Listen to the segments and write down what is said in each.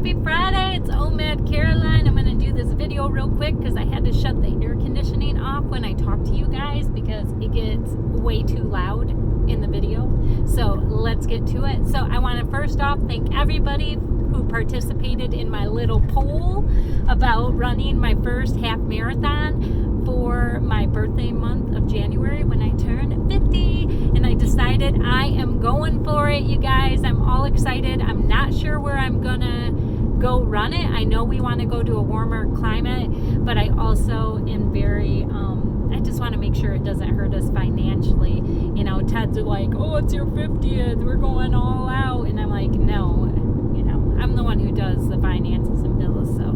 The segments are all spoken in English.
Happy Friday. It's OMAD Caroline. I'm going to do this video real quick because I had to shut the air conditioning off when I talk to you guys because it gets way too loud in the video. So let's get to it. So I want to first off thank everybody who participated in my little poll about running my first half marathon for my birthday month of January when I turn 50, and I decided I am going for it, you guys. I'm all excited. I'm not sure where I'm gonna go run it. I know we want to go to a warmer climate, but I also am very I just want to make sure it doesn't hurt us financially. You know, Ted's like, oh, it's your 50th, we're going all out, and I'm like, no, you know, I'm the one who does the finances and bills, so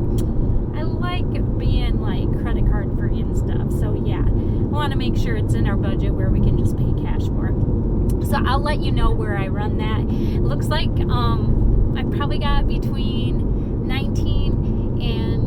I like being like credit card free and stuff. So yeah, I want to make sure it's in our budget where we can just pay cash for it. So I'll let you know where I run that. It looks like I probably got between 19 and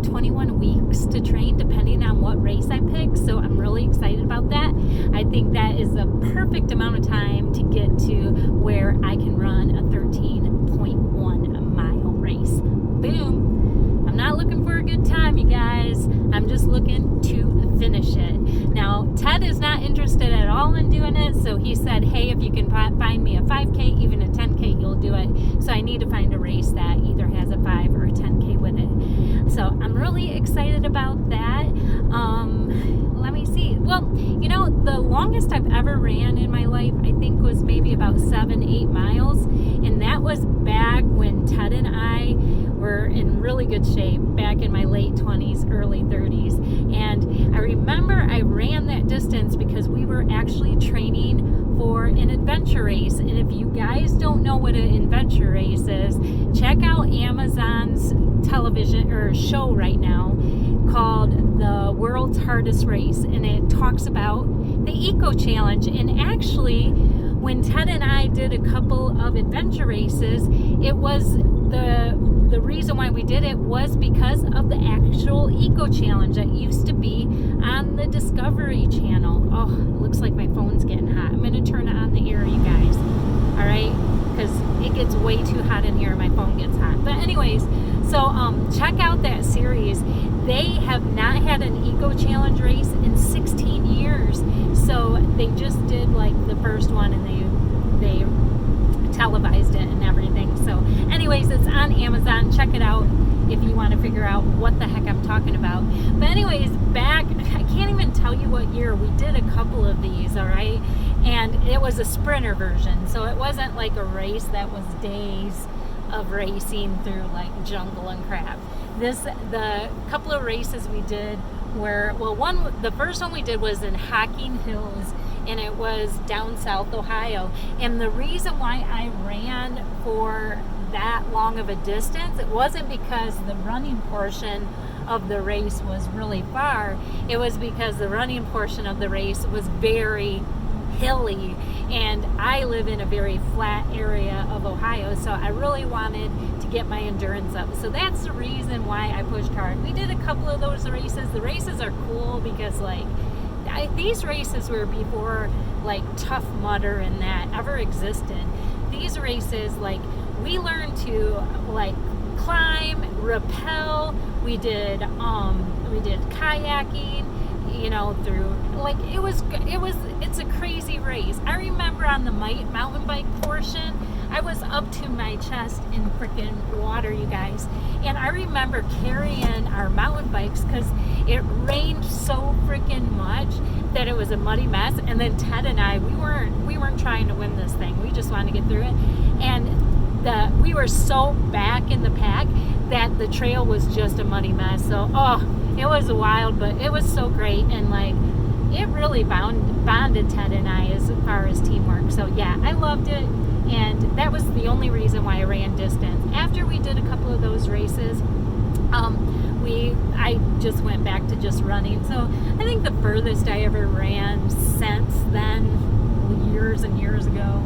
21 weeks to train depending on what race I pick. So I'm really excited about that. I think that is a perfect amount of time to get to where I can run a 13.1 mile race. Boom. I'm not looking for a good time, you guys. I'm just looking to finish it. Now, Ted is not interested at all in doing it, so he said, hey, if you can find me a 5K, even a 10K, you'll do it. So I need to find a race that either has a 5 or a 10K with it. So I'm really excited about that. Let me see. Well, you know, the longest I've ever ran in my life, I think, was maybe about 7-8 miles. And that was back when Ted and I were in really good shape back in my late 20s, early 30s. And I remember I ran that distance because we were actually training for an adventure race. And if you guys don't know what an adventure race is, check out Amazon's television or show right now called The World's Hardest Race. And it talks about the Eco Challenge. And actually, when Ted and I did a couple of adventure races, it was the reason why we did it was because of the actual Eco Challenge that used to be on the Discovery Channel. Oh, it looks like my phone's getting hot. I'm going to turn it on the air, you guys. All right? Because it gets way too hot in here and my phone gets hot. But anyways, so check out that series. They have not had an Eco Challenge race in 16 years. So they just did like the first one, and they televised it and everything. So anyways, it's on Amazon. Check it out if you want to figure out what the heck I'm talking about. But anyways, back, I can't even tell you what year, we did a couple of these, all right? And it was a sprinter version. So it wasn't like a race that was days of racing through like jungle and crap. The couple of races we did were, well, the first one we did was in Hocking Hills, and it was down south Ohio. And the reason why I ran for that long of a distance, it wasn't because the running portion of the race was really far. It was because the running portion of the race was very hilly, and I live in a very flat area of Ohio, so I really wanted to get my endurance up. So that's the reason why I pushed hard. We did a couple of those races. The races are cool because like these races were before like Tough Mudder and that ever existed. These races, like, we learned to like climb, rappel. We did kayaking, you know, through like it's a crazy race. I remember on the mountain bike portion, I was up to my chest in freaking water, you guys. And I remember carrying our mountain bikes because it rained so freaking much that it was a muddy mess. And then Ted and I, we weren't trying to win this thing. We just wanted to get through it. And we were so back in the pack that the trail was just a muddy mess. So, it was wild, but it was so great. And like, it really bonded Ted and I as far as teamwork. So yeah, I loved it. And that was the only reason why I ran distance. After we did a couple of those races, I just went back to just running. So I think the furthest I ever ran since then, years and years ago,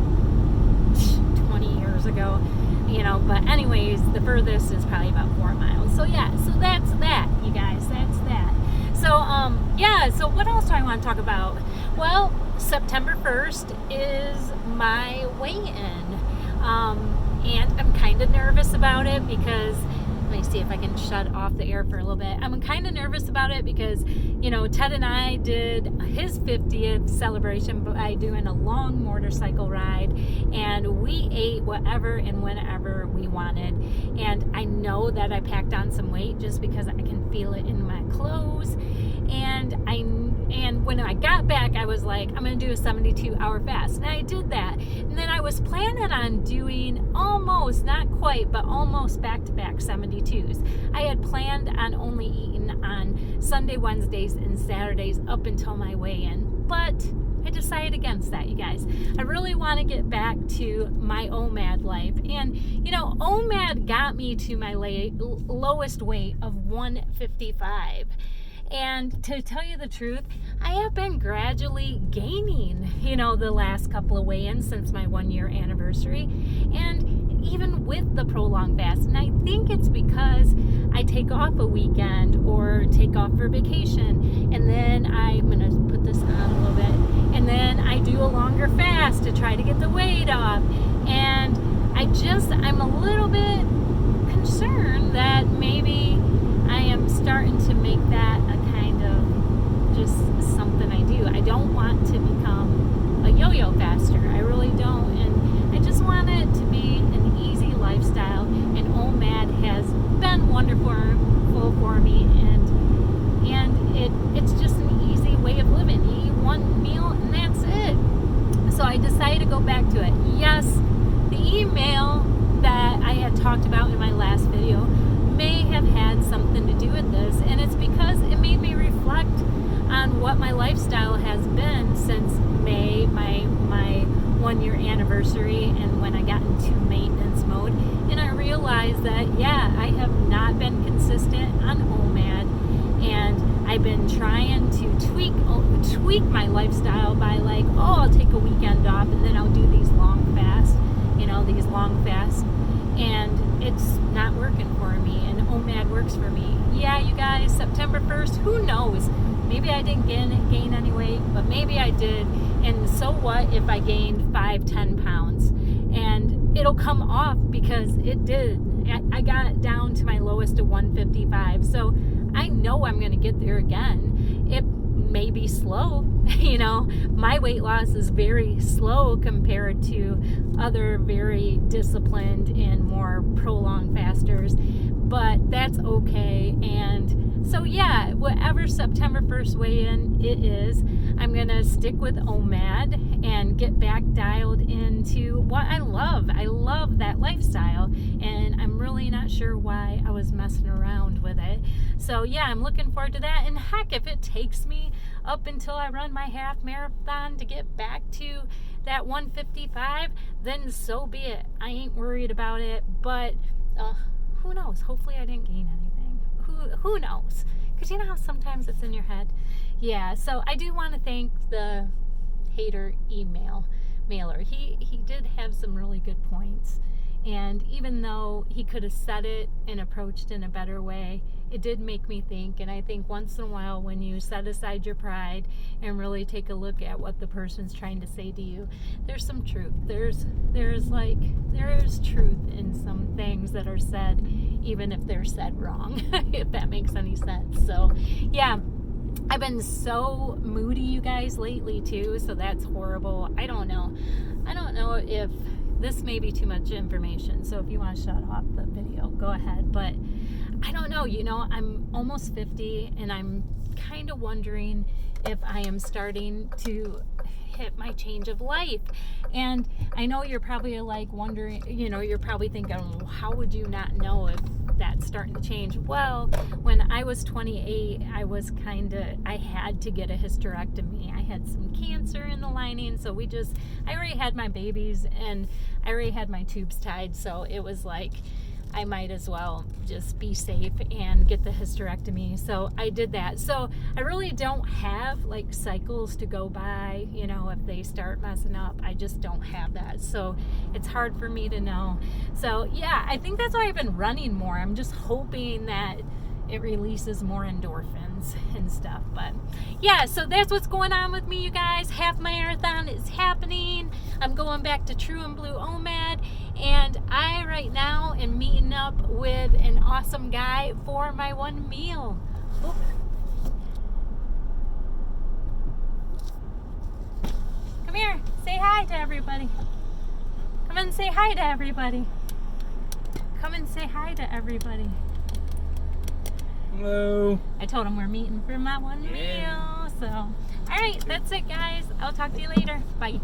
20 years ago, you know, but anyways, the furthest is probably about 4 miles. So yeah, so that's that, you guys, that's that. So, yeah, so what else do I want to talk about? Well, September 1st is my weigh-in. And I'm kind of nervous about it because, let me see if I can shut off the air for a little bit. I'm kind of nervous about it because, you know, Ted and I did his 50th celebration by doing a long motorcycle ride, and we ate whatever and whenever we wanted. And I know that I packed on some weight just because I can feel it in my clothes. And when I got back, I was like, I'm going to do a 72-hour fast. And I did that. And then I was planning on doing almost, not quite, but almost back-to-back 72s. I had planned on only eating on Sunday, Wednesdays, and Saturdays up until my weigh-in. But I decided against that, you guys. I really want to get back to my OMAD life. And, you know, OMAD got me to my lowest weight of 155. And to tell you the truth, I have been gradually gaining, you know, the last couple of weigh-ins since my 1-year anniversary, and even with the prolonged fast. And I think it's because I take off a weekend or take off for vacation, and then I'm going to put this on a little bit, and then I do a longer fast to try to get the weight off. And I'm a little bit concerned that maybe I am starting to make that a kind of just something I do. I don't want to become a yo-yo faster. I really don't. And I just want it to be an easy lifestyle. And OMAD has been wonderful for me. And it's just an easy way of living. You eat one meal and that's it. So I decided to go back to it. Yes, the email that I had talked about in my last video may have had something to do with this, and it's because it made me reflect on what my lifestyle has been since May, my 1-year anniversary, and when I got into maintenance mode. And I realized that, yeah, I have not been consistent on OMAD, and I've been trying to tweak my lifestyle by like, oh, I'll take a weekend off and then I'll do these long fasts, and it's not working for me, and OMAD works for me. Yeah, you guys, September 1st, who knows? Maybe I didn't gain any weight, but maybe I did. And so what if I gained 5-10 pounds? And it'll come off because it did. I got down to my lowest of 155. So I know I'm going to get there again. It may be slow. You know, my weight loss is very slow compared to other very disciplined and more prolonged fasters, but that's okay. And so yeah, whatever September 1st weigh-in it is, I'm gonna stick with OMAD and get back dialed into what I love. I love that lifestyle, and I'm really not sure why I was messing around with it. So yeah, I'm looking forward to that. And heck, if it takes me up until I run my half marathon to get back to that 155, then so be it. I ain't worried about it, but who knows? Hopefully I didn't gain anything. Who knows? Because you know how sometimes it's in your head. Yeah, so I do want to thank the hater mailer. He did have some really good points, and even though he could have said it and approached in a better way, it did make me think. And I think once in a while, when you set aside your pride and really take a look at what the person's trying to say to you, there's some truth. There's truth in some things that are said, even if they're said wrong, if that makes any sense. So yeah, I've been so moody, you guys, lately too, so that's horrible. I don't know if this may be too much information, so if you want to shut off the video, go ahead. But I don't know, you know, I'm almost 50, and I'm kind of wondering if I am starting to hit my change of life. And I know you're probably like wondering, you know, you're probably thinking, well, how would you not know if that's starting to change? Well, when I was 28, I had to get a hysterectomy. I had some cancer in the lining, so I already had my babies and I already had my tubes tied, so it was like, I might as well just be safe and get the hysterectomy. So I did that. So I really don't have like cycles to go by, you know, if they start messing up. I just don't have that. So it's hard for me to know. So yeah, I think that's why I've been running more. I'm just hoping that it releases more endorphins and stuff. But yeah, so that's what's going on with me, you guys. Half marathon is happening. I'm going back to True and Blue OMAD, and I right now am meeting up with an awesome guy for my one meal. Oop. Come here, say hi to everybody. Come and say hi to everybody. Come and say hi to everybody. Hello. I told him we're meeting for my one meal. So, all right, that's it, guys. I'll talk to you later. Bye.